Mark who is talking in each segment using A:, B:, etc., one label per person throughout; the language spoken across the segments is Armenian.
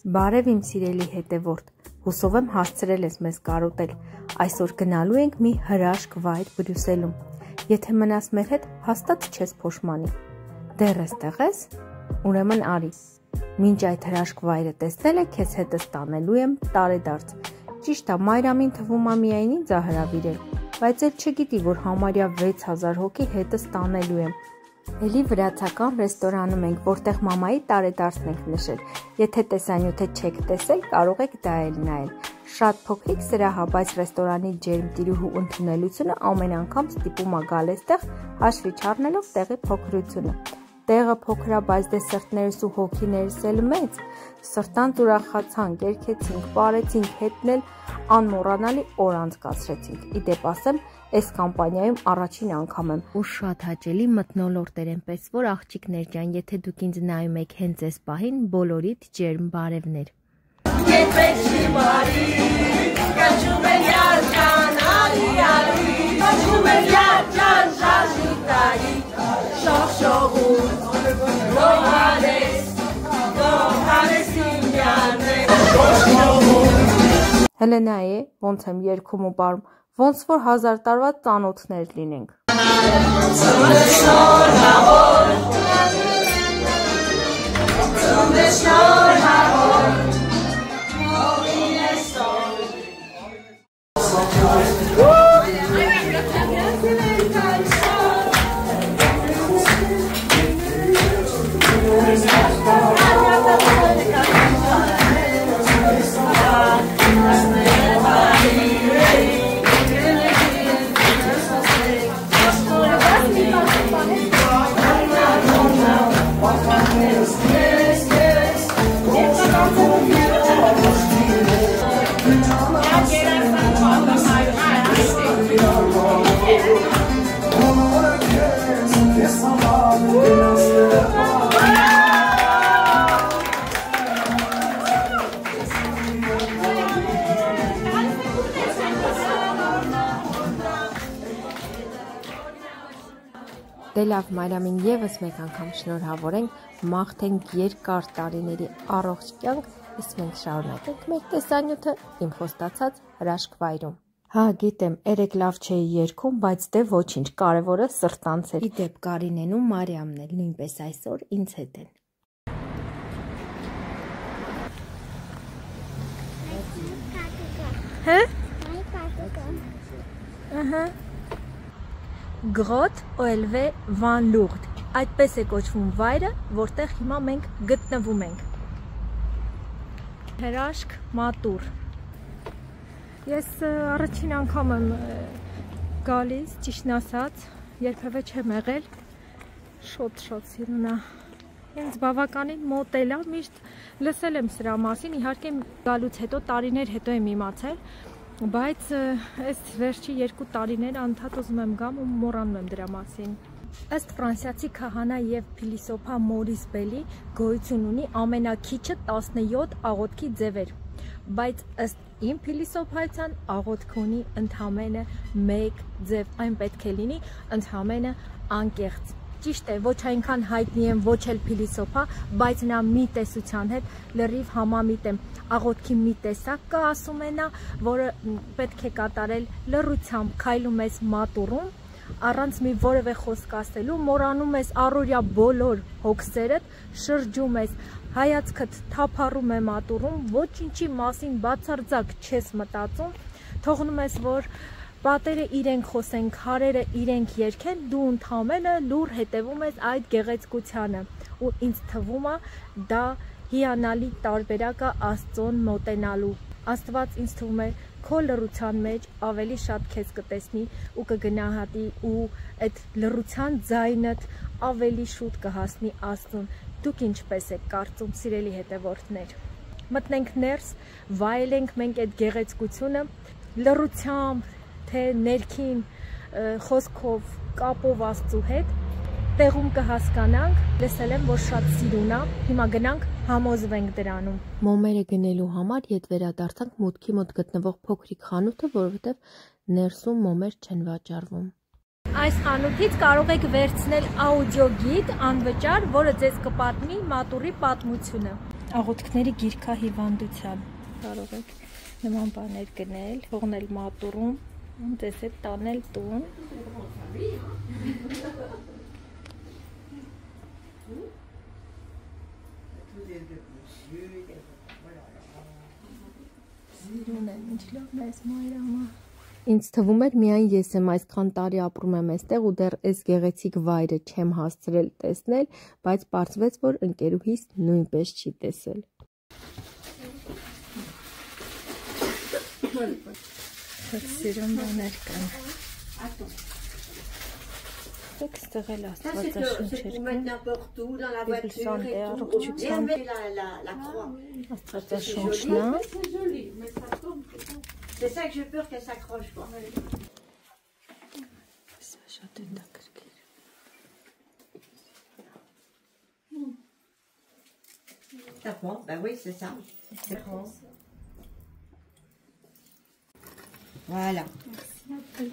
A: Բարև իմ սիրելի հետևորդ, հուսով եմ հասցրել ես մեզ կարոտել, այսօր գնալու ենք մի հրաշք վայր Բրյուսելում, եթե մնաս մեր հետ հաստատ չես փոշմանի, դեռ էստեղ ես, ուրեմն արի, մինչ այդ հրաշք վայրը տեսնել է քեզ հետս տանելու եմ տարեդարձ, ճիշտ է Մայրամին թվում է միայն ինձ ա հրավիրել, բայց էլ չգիտի, որ համարյա 6000 հոգի հետս տանելու եմ, Էլի վրացական ռեստորանում ենք, որտեղ մամայի տարեդարձն ենք նշել, եթե տեսանյութը չեք տեսել, կարող եք դա էլ նայել, շատ փոքրիկ սրահ է, բայց ռեստորանի ջերմտիրուհու ընդունելությունը ամեն անգամ ստիպում է գալ այստեղ, հաշվի չառնելով տեղի փոքրությունը, տեղը փոքր է, բայց դե սրտներս ու հոգիներս էլ մեծ, սրտանց ուրախացանք, երգեցինք, պարեցինք, հետնել անմոռանալի օր անցկացրեցինք, իդեպ ասեմ, Այս կամպանիայում առաջին անգամ եմ ու շատ հաճելի մթնոլորտեր եմ, որ աղջիկներ ջան, եթե դուք ինձ նայում եք հենց այս պահին, բոլորիդ ջերմ բարևներ։ Հելենա է, ոնց եմ երգում ու բարում, ոնց որ 1000 տարվա ծանոթներ լինենք։ Դե լավ Մայրամին եւս մեկ անգամ շնորհավորենք, մաղթենք երկար տարիների առողջ կյանք, իսկ մենք շարունակենք մեր տեսանյութը իմ խոստացած հրաշք վայրում։ Հա, գիտեմ, երեք լավ չէի երգում, բայց դե ոչինչ, կարևորը սրտանց էր։ Իդեպ Կարինեն ու Մարիամն էլ նույնպես այսօր ինձ հետ են։ Հա? Ահա։ Grotte OLV Van Lourdes, այդպես է կոչվում վայրը, որտեղ հիմա մենք գտնվում ենք։ Հրաշք մատուր։ Ես առաջին անգամ եմ գալիս, ճիշտն ասած, երբևէ չեմ եղել, շոտ սիրունա։ Ինձ բավականին մոտ էլ է, միշտ լսել եմ սրա մասին, իհարկե գալուց հետո տարիներ հետո եմ իմացել, բայց այս վերջի 2 տարիներ անդադ ուզում եմ գամ ու մոռանում եմ դրա մասին։ Ըստ ֆրանսիացի քահանա եւ փիլիսոփա Մորիս Բելի գոյություն ունի ամենակիչը 17 աղոթքի ձևեր, բայց ըստ իմ փիլիսոփայության աղոթք ունի ընդամենը 1 ձև, այն պետք է լինի ընդամենը անկեղծ։ Ճիշտ է, ոչ այնքան հայտնի եմ, ոչ էլ փիլիսոփա, բայց նա մի տեսության հետ լրիվ համամիտ եմ։ Աղոթքի մի տեսակ կա, ասում է նա, որը պետք է կատարել լռությամբ, քայլում ես մատուռում, առանց մի որևէ խոսք ասելու, մոռանում ես առօրյա բոլոր հոգսերդ, շրջում ես, հայացքդ թափառում է մատուռում, ոչինչի մասին բացարձակ չես մտածում, թողնում ես, որ պատերը իրենք խոսեն, քարերը իրենք երգեն, դու ընդամենը լուր հետևում ես այդ գեղեցկությանը ու ինձ թվում է դա հիանալի տարբերակը Աստծուն մոտենալու։ Աստված ինձ թվում է քո լռության մեջ ավելի շատ քեզ կտեսնի ու կգնահատի ու այդ լռության ձայնդ ավելի շուտ կհասնի Աստծուն։ Դուք ինչպես եք կարծում, սիրելի հետևորդներ։ Մտնենք ներս, վայելենք մենք այդ գեղեցկությունը լռությամբ թե ներքին խոսքով կապով Աստծու հետ, տեղում կհասկանանք, լսել եմ, որ շատ սիրուն է, հիմա գնանք համոզվենք դրանում։ Մոմերը գնելու համար ետ վերադարձանք մուտքի մոտ գտնվող փոքրիկ խանութը, որովհետև ներսում մոմեր չեն վաճառվում։ Այս խանութից կարող եք վերցնել աուդիո գիդ անվճար, որը ձեզ կպատմի մատուռի պատմությունը։ աղոթքների գիրքահիվանդության կարող եք նման բաներ գնել, թողնել մատուրում, ձեզ հետ տանել տուն։ Ինձ թվում էր միայն ես եմ այսքան տարի ապրում եմ այստեղ ու դեռ այս գեղեցիկ վայրը չեմ հասցրել տեսնել, բայց պարզվեց, որ ընկերուհիս նույնպես չի տեսել։ Սիրուն բաներ կան։ Եք ստեղել աստվածաշունչեր կան։ Բիբլիական առողջության աստվածաշունչն է։
B: C'est ça que j'ai peur qu'elle s'accroche quoi.
A: Ça շատ է դակրկիր։
B: Ça prend, ben oui, c'est ça. Ça prend. Voilà.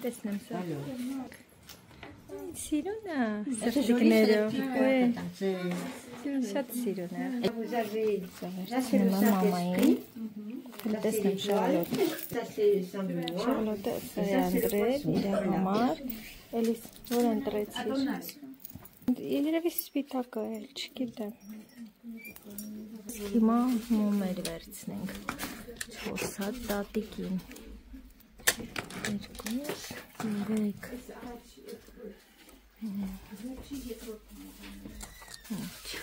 A: Տեսնեմ սա։ Սիրուն է։
B: C'est joli, c'est des petits
A: Ouais,
B: cœurs.
A: շատ սիրուն է։
B: Et vous avez, là c'est
A: C'est
B: le
A: maman,
B: Saint-Esprit. Ça c'est
A: Տեսնեմ
B: l'étoile.
A: Շարլոտ։
B: Ça c'est Saint-Benoît.
A: Շարլոտը սա է անդրել իր համար։ Էլիս որ ընտրեցիր։ Երևի սպիտակը էլ, չգիտեմ։ Հիմա մոմեր վերցնենք։ 4 հատ տատիկին։ 2, 3,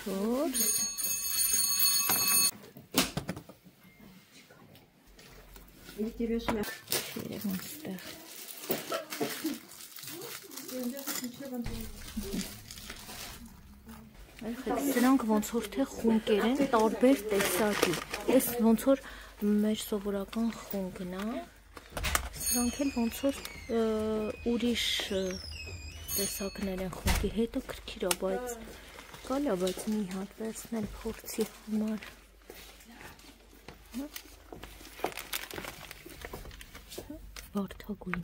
A: 4
B: Mettez-le sur la...
A: Սրանք ոնց որ թե խունկեր են, տարբեր տեսակի։ Այս ոնց որ մեր սովորական խունկն է։ Սրանք էլ ոնց որ ուրիշ տեսակներ են խունկի, հետո քրքիր է, բայց կալ է, բայց մի հատ վերցնել փորձի համար։ Վարդագույն,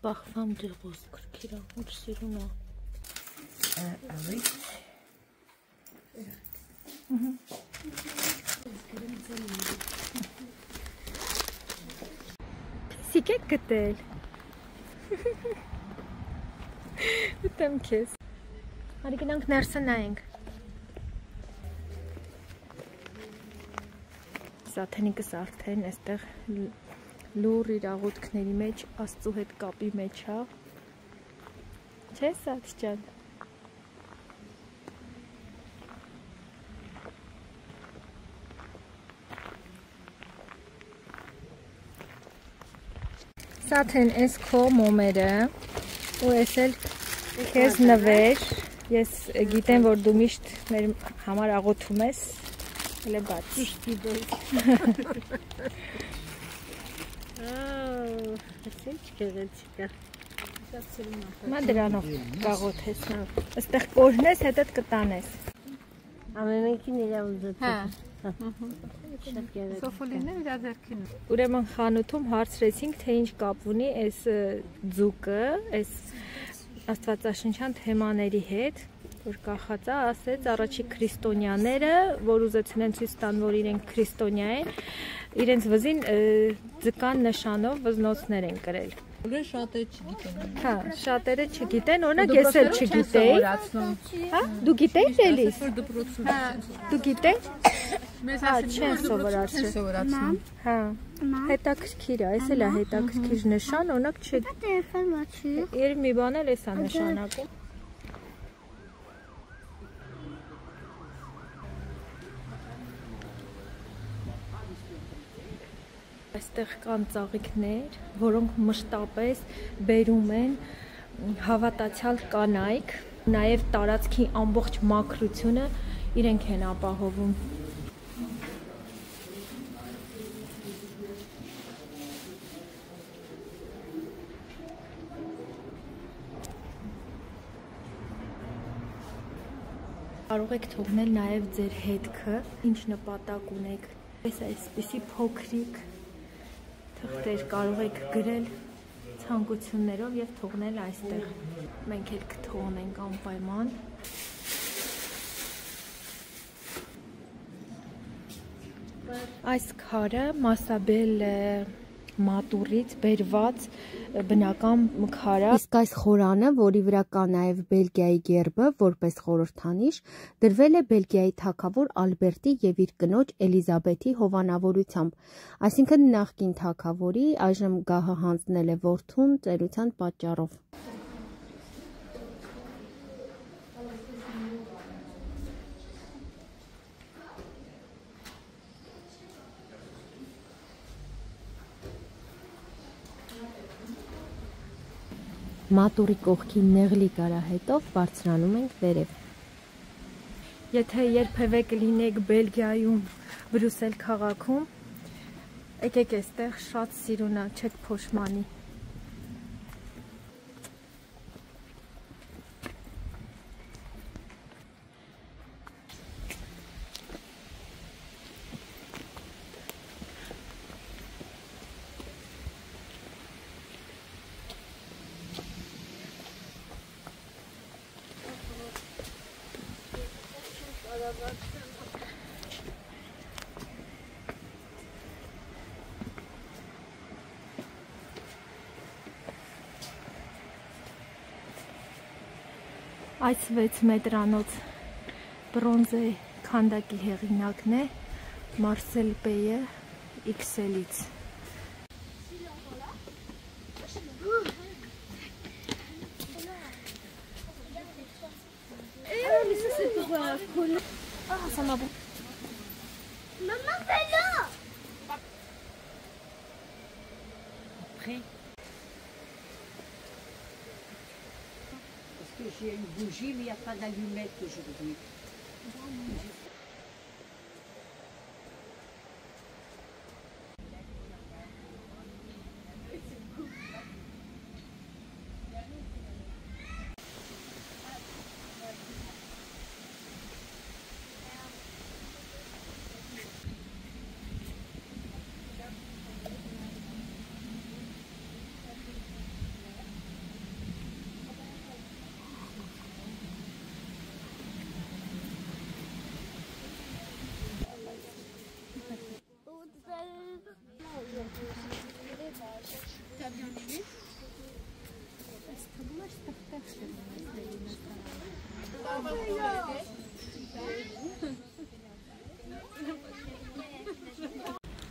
A: բախվամ դեղոս քրքիր է, որ սիրուն է։
B: oui.
A: Pisiק եք գտել։ Ուտեմ քեզ։ Արի գնանք ներսը նայենք։ Սաթենիկս արդեն այստեղ լուր իր աղոթքների մեջ, Աստծու հետ կապի մեջ է։ Չէ՞ Սաթ ջան։ Սաթեն էս քո մոմերը ու էս էլ քեզ նվեր, ես գիտեմ, որ դու միշտ մեր համար աղոթում ես, էլ է բաց։ Մա դրանով կաղոթես, այստեղ կորհնես, հետդ կտանես։
B: Ամենքին իրա ուզում։
A: Հա։
C: Սոֆոլինը իր ձեռքին։
A: Ուրեմն խանութում հարցրեցինք, թե ինչ կապ ունի այս ձուկը, այս աստվածաշնչյան թեմաների հետ, որ կախած է, ասեց առաջի քրիստոնյաները, որ ուզեցին են ցույց տան, որ իրենք քրիստոնյա են, իրենց վզին ձկան նշանով վզնոցներ են կրել։
C: Ուրեմն շատերը չգիտեն։
A: Հա, շատերը չգիտեն, օրինակ ես էլ չգիտեի։ Հա, դու գիտեիր էլիս։
C: Դպրոցում։
A: Դու գիտեիր։
C: Մեզ
A: Հա, չեն սովորացրել։
C: սովորացնում։
A: Հա, հետաքրքիր է, այս էլ է հետաքրքիր նշան, օրինակ չի։ Երբ մի բան էլ էս է նշանակում։ Այստեղ կան ծաղիկներ, որոնք մշտապես բերում են հավատացյալ կանայք, նաև տարածքի ամբողջ մաքրությունը իրենք են ապահովում։ Կարող եք թողնել նաև ձեր հետքը, ինչ նպատակ ունեք։ Այսպիսի փոքրիկ թղթեր կարող եք գրել ցանկություններով եւ թողնել այստեղ։ Մենք էլ կթողնենք անպայման։ Այս քարը Մասաբել մատուրից բերված բնական քար է։ Իսկ այս խորանը, որի վրա կա նաև Բելգիայի գերբը որպես խորհրդանիշ, դրվել է Բելգիայի թագավոր Ալբերտի եւ իր կնոջ Էլիզաբեթի հովանավորությամբ, այսինքն նախկին թագավորի, այժմ գահը հանձնել է որդուն ծերության պատճառով։ Մատուրի կողքի նեղլի կարահետով բարձրանում ենք վերև։ Եթե երբևէ կլինեք Բելգիայում, Բրյուսել քաղաքում, եկեք այստեղ, շատ սիրուն է, չեք փոշմանի։ Այս 6 մետրանոց բրոնզե քանդակի հեղինակն է Մարսել Պեյը XL-ից։
D: Maman, fais-le!
B: Après, parce que j'ai une bougie, mais il n'y a pas d'allumette aujourd'hui.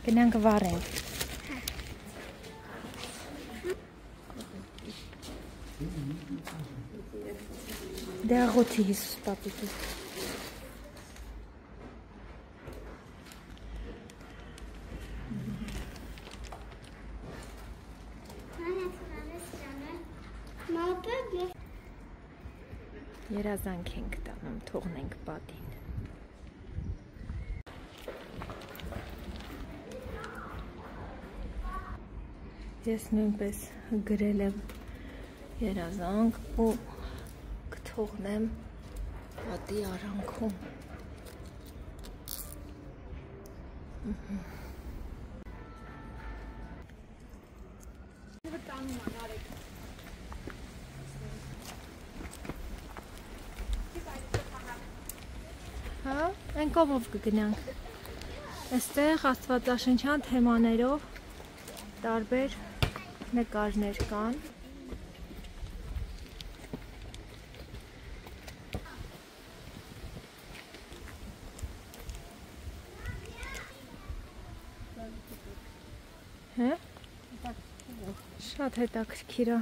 A: Գնանք վառենք։ Դե աղոթի Հիսուս պապիկի։ Երազանք ենք տանում, թողնենք պատին։ Ես նույնպես գրել եմ երազանք ու կթողնեմ պատի արանքում։ Հա, այն կողմով կգնանք։ Այստեղ աստվածաշնչյան թեմաներով տարբեր նկարներ կան։ Հա? Շատ հետաքրքիր է։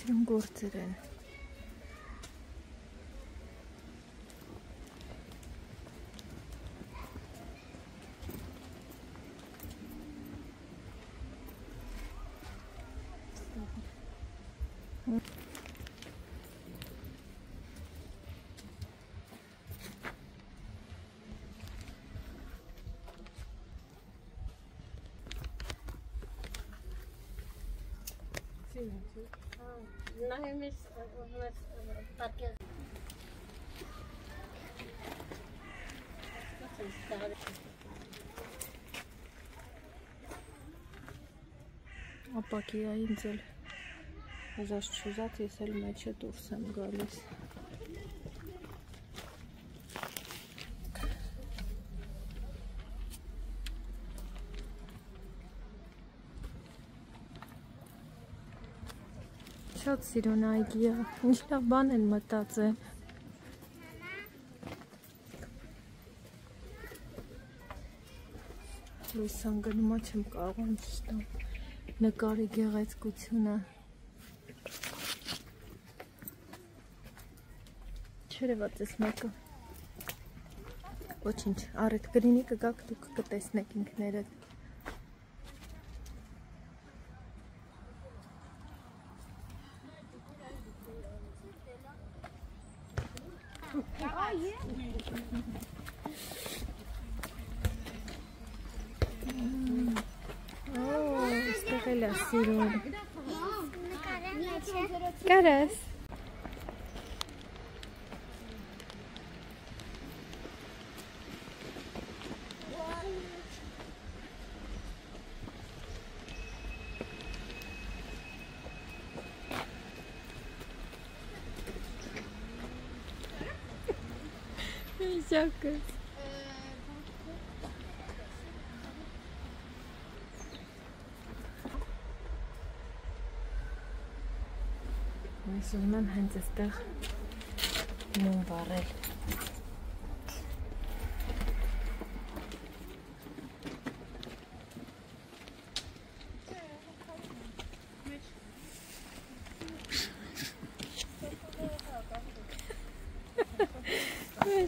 A: Սիրուն գործեր են։ Ապակի է ինձ էլ ուզած չուզած ես էլ մեջը դուրս եմ գալիս։ Շատ սիրուն այգի է, ինչ լավ բան են մտածել։ Լույսան գնումա չեմ կարող ստամ նկարի գեղեցկությունը։ Չերևաց ես մեկը։ Ոչինչ, առիթ գրինի կգաք դուք կտեսնեք ինքներդ։ Ստեղել է սիրուն։ Կարես։ Շակս։ Ես ուզում եմ հենց այստեղ մոմ վառել։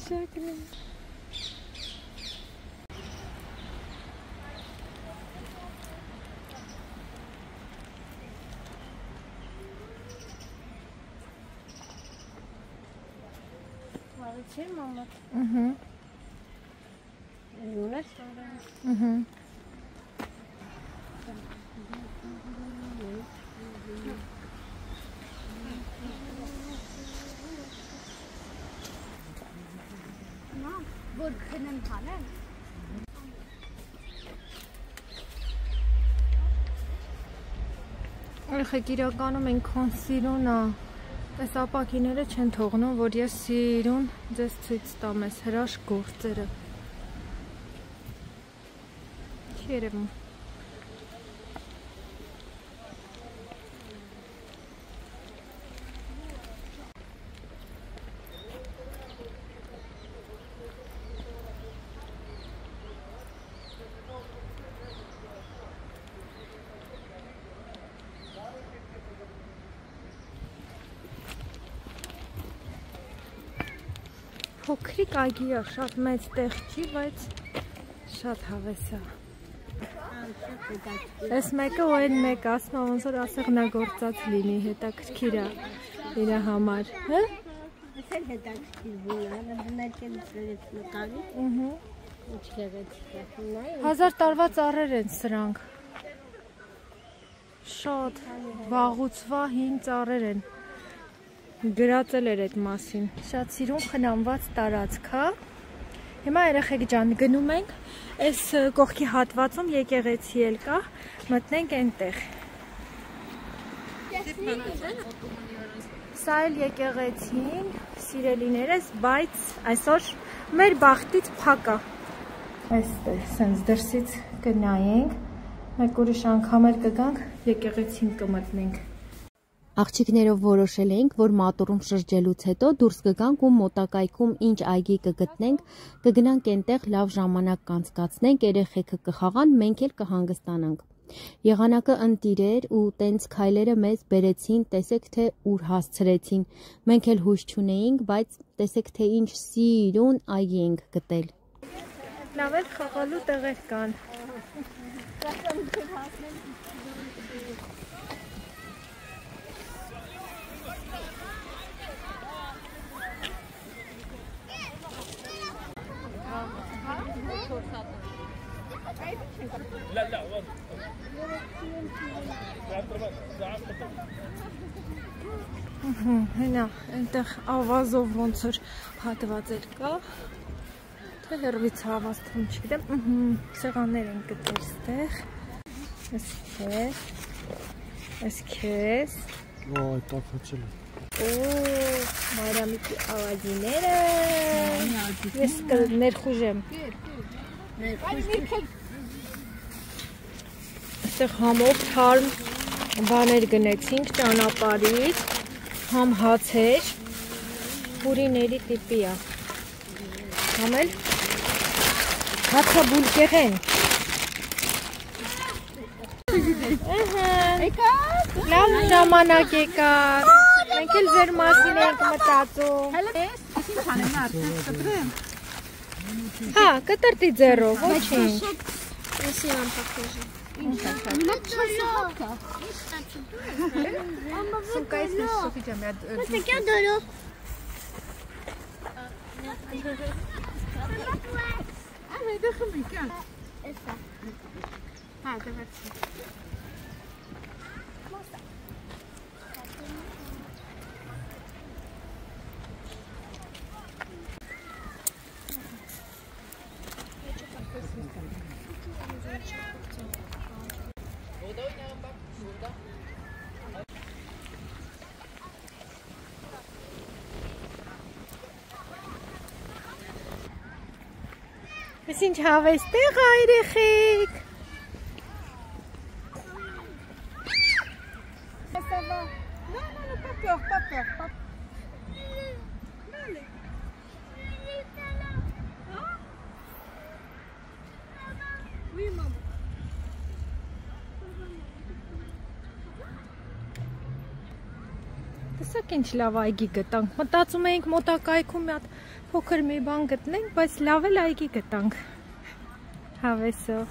A: Շակն է։
D: Չէ՞ մամա։ Ունես վարը։ Մամ, որ քնեմ հանեմ։
A: Երեխեք իրականում այնքան սիրուն է։ Այս ապակիները չեն թողնում, որ ես սիրուն ձեզ ցույց տամ այս հրաշք գործերը։ Չի երևում։ Փոքրիկ այգի է, շատ մեծ տեղ չի, բայց շատ հավես է։ Այս մեկը ու այն մեկ ասում է, ոնց որ ասեղնագործած լինի, հետաքրքիր է իր համար, հա՞։
D: Ես էլ հետաքրքիր եմ, դնել եմ նկարի։ Ինչ գեղեցիկ է։
A: 1000 տարվա ծառեր են սրանք։ Շատ վաղուցվա հին ծառեր են։ Գրածել էր այդ մասին։ Շատ սիրուն խնամված տարածք, հա։ Հիմա երեխեք ջան, գնում ենք այս կողքի հատվածում եկեղեցի էլ կա, մտնենք այնտեղ։ Սա էլ եկեղեցին, սիրելիներս, բայց այսօր մեր բախտից փակ է։ Այստեղ սենց դրսից կնայենք, մեկ ուրիշ անգամ էլ կգանք, եկեղեցին կմտնենք։
E: Աղջիկներով որոշել էինք, որ մատուռում շրջելուց հետո դուրս կգանք ու մոտակայքում ինչ այգի կգտնենք, կգնանք այնտեղ լավ ժամանակ կանցկացնենք, երեխեքը կխաղան, մենք էլ կհանգստանանք։ Եղանակը ընտիր էր ու տենց քայլերը մեզ բերեցին, տեսեք թե ուր հասցրեցին։ Մենք էլ հույս չունեինք, բայց տեսեք թե ինչ սիրուն այգի ենք գտել։
A: Լավ էլ խաղալու տեղեր կան։ Հենա, այնտեղ ավազով ոնց որ հատված էլ կա, թե հեռվից հավազ թվում չգիտեմ, սեղաններ են գտել ստեղ, այս քեզ,
F: Այ տաքացել է։
A: Մարիամի ավազիները։ Ես կներխուժեմ։ Այստեղ համով թարմ բաներ գնեցինք ճանապարհից, համ հացեր, պուրիների տիպի է։ Համ էլ հացաբուլկեղեն։ Լավ ժամանակ եկար։ Մենք էլ ձեր մասին ենք մտածում։ Հա, կտրտի ձեռով, ոչինչ։ Ես ինչ հավեստեղ այրեխեք։ Տեսակ ինչ լավ այգի գտանք, մտածում էինք մոտակայքում մի հատ փոքր մի բան գտնենք, բայց լավ էլ այգի գտանք հավեսով։